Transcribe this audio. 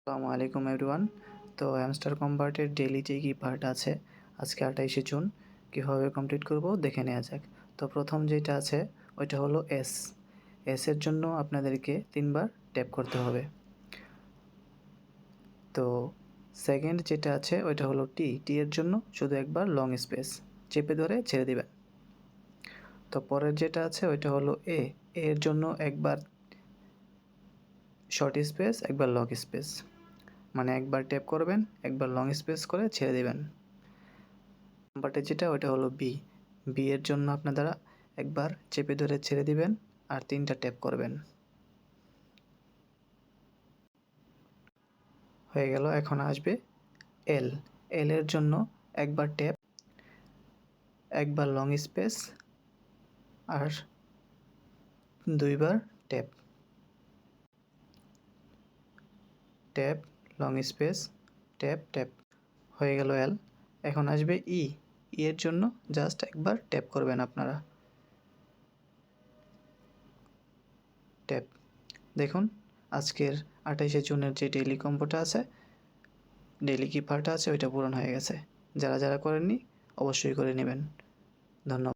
আসসালামু আলাইকুম এভরিওয়ান। তো হ্যামস্টার কম্বার্টের ডেইলি যে কি পার্ট আছে আজকে 28শে জুন কীভাবে কমপ্লিট করব দেখে নেওয়া যাক। তো প্রথম যেটা আছে ওইটা হলো এর জন্য আপনাদেরকে 3বার ট্যাপ করতে হবে। তো সেকেন্ড যেটা আছে ওইটা হলো টি এর জন্য শুধু একবার লং স্পেস চেপে ধরে ছেড়ে দিবেন। তো পরের যেটা আছে ওইটা হলো এর জন্য একবার শর্ট স্পেস একবার লং স্পেস, মানে একবার ট্যাপ করবেন একবার লং স্পেস করে ছেড়ে দিবেন। নাম্বারটা যেটা ওটা হলো বি এর জন্য আপনারা একবার চেপে ধরে ছেড়ে দিবেন আর 3টা ট্যাপ করবেন। হয়ে গেল। এখন আসবে এল এর জন্য একবার ট্যাপ একবার লং স্পেস আর 2বার tap tap long space tap tap. হয়ে গেল এল। এখন আসবে এর জন্য জাস্ট একবার ট্যাপ করবেন আপনারা, ট্যাপ। দেখুন আজকের 28শে জুনের যে ডেইলি কম্বোটা আছে, ডেইলি কিপারটা আছে ওইটা পূরণ হয়ে গেছে। যারা করেননি অবশ্যই করে নেবেন। ধন্যবাদ।